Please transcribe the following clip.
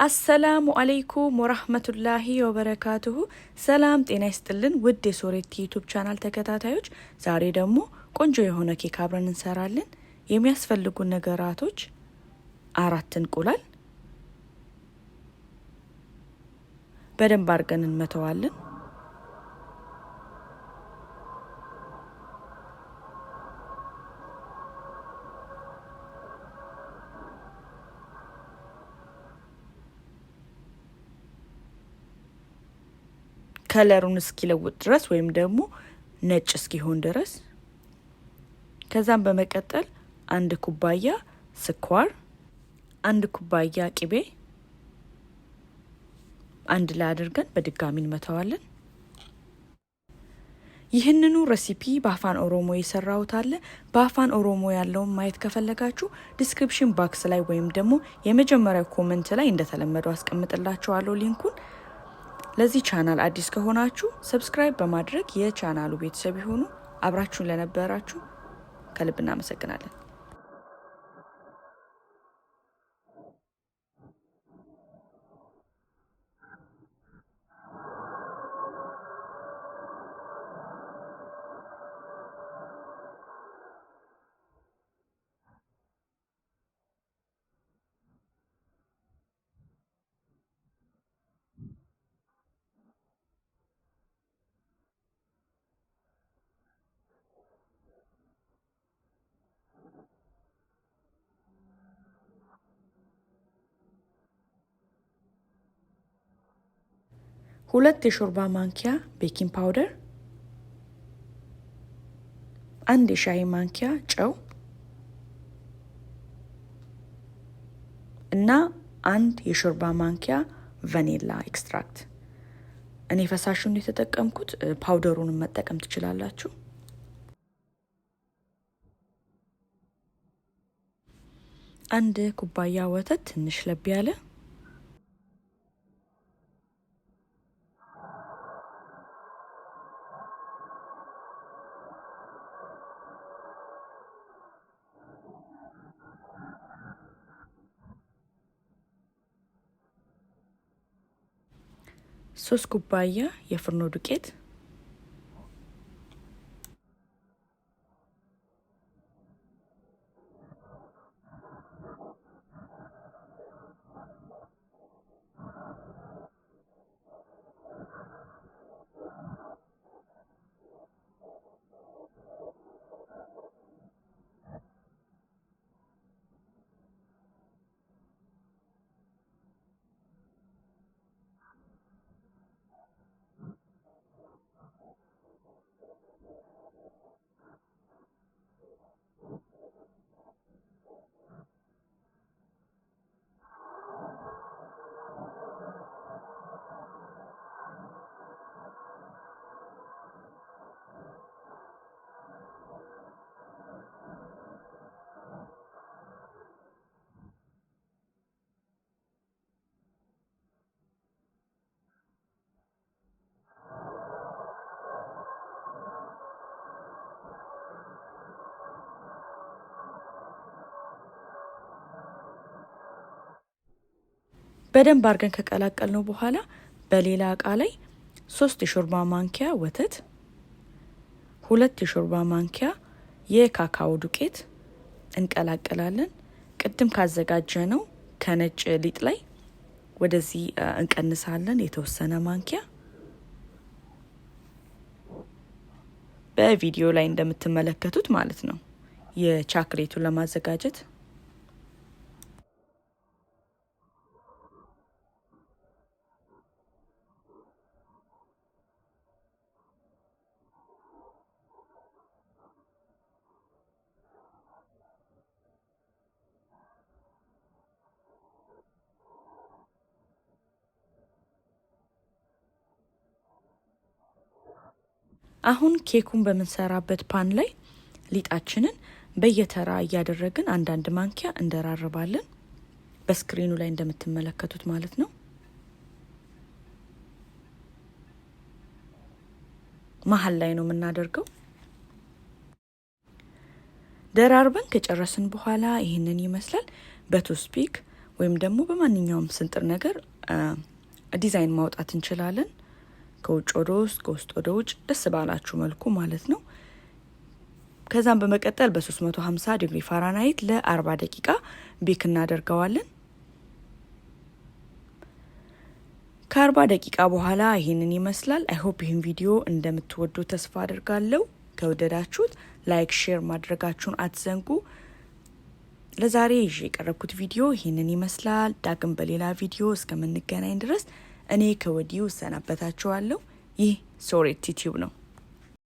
አሰላሙ አለይኩም ወራህመቱላሂ ወበረካቱሁ። ሰላም ጤና ይስጥልን ውድ የሶሬት ዩቲዩብ ቻናል ተከታታዮች፣ ዛሬ ደግሞ ቆንጆ የሆነ ኬክ አብረን እንሰራለን። የሚያስፈልጉ ነገራቶች 4 እንቁላል በደንብ አድርገን እንመተዋለን። ከለሩን እስኪለውጥ ድረስ ወይም ደግሞ ነጭ እስኪሆን ድረስ። ከዛም በመቀጠል 1 ኩባያ ስኳር፣ 1 ኩባያ ቅቤ አንድ ላይ አድርገን በድጋሚ እንመታዋለን። ይህንኑ ሬሲፒ በአፋን ኦሮሞ የሰራሁት አለ። በአፋን ኦሮሞ ያለውን ማየት ከፈለጋችሁ ዲስክሪፕሽን ባክስ ላይ ወይም ደግሞ የመጀመሪያው ኮሜንት ላይ እንደተለመደው አስቀምጥላችኋለሁ ሊንኩን። ለዚህ ቻናል አዲስ ከሆናችሁ ሰብስክራይብ በማድረግ የቻናሉ ቤተሰብ ይሁኑ። አብራችሁን ለነበራችሁ ከልብ እናመሰግናለን። ሁለት የሾርባ ማንኪያ ቤኪንግ ፓውደር፣ 1 የሻይ ማንኪያ ጨው እና 1 የሾርባ ማንኪያ ቫኒላ ኤክስትራክት። እኔ ፈሳሹን የተጠቀምኩት፣ ፓውደሩን መጠቀም ትችላላችሁ። አንድ ኩባያ ወተት ትንሽ ለብ ያለ፣ ሶስት ኩባያ የፍርኖ ዱቄት፣ በደንብ አድርገን ከቀላቀልነው በኋላ በሌላ እቃ ላይ 3 የሾርባ ማንኪያ ወተት፣ 2 የሾርባ ማንኪያ የካካኦ ዱቄት እንቀላቀላለን። ቅድም ካዘጋጀነው ከነጭ ሊጥ ላይ ወደዚህ እንቀንሳለን የተወሰነ ማንኪያ። በቪዲዮ ላይ እንደምትመለከቱት ማለት ነው የቻክሌቱን ለማዘጋጀት። አሁን ኬኩን በመንሰራበት ፓን ላይ ሊጣችንን በየተራ እያደረግን አንዳንድ ማንኪያ እንደራረባለን። በስክሪኑ ላይ እንደምትመለከቱት ማለት ነው። መሀል ላይ ነው የምናደርገው። ደራርበን ከጨረስን በኋላ ይህንን ይመስላል። በቱስፒክ ወይም ደግሞ በማንኛውም ስንጥር ነገር ዲዛይን ማውጣት እንችላለን። ከውጭ ወደ ውስጥ ከውስጥ ወደ ውጭ ደስ ባላችሁ መልኩ ማለት ነው። ከዛም በመቀጠል በ350 ዲግሪ ፋራናይት ለ40 ደቂቃ ቤክ እናደርገዋለን። ከ40 ደቂቃ በኋላ ይሄንን ይመስላል። አይ ሆፕ ይሄን ቪዲዮ እንደምትወዱ ተስፋ አደርጋለሁ። ከወደዳችሁት ላይክ ሼር ማድረጋችሁን አትዘንጉ። ለዛሬ ይዤ የቀረብኩት ቪዲዮ ይሄንን ይመስላል። ዳግም በሌላ ቪዲዮ እስከምንገናኝ ድረስ እኔ ከወዲሁ ሰናበታችኋለሁ። ይህ ሶሬት ዩቲዩብ ነው።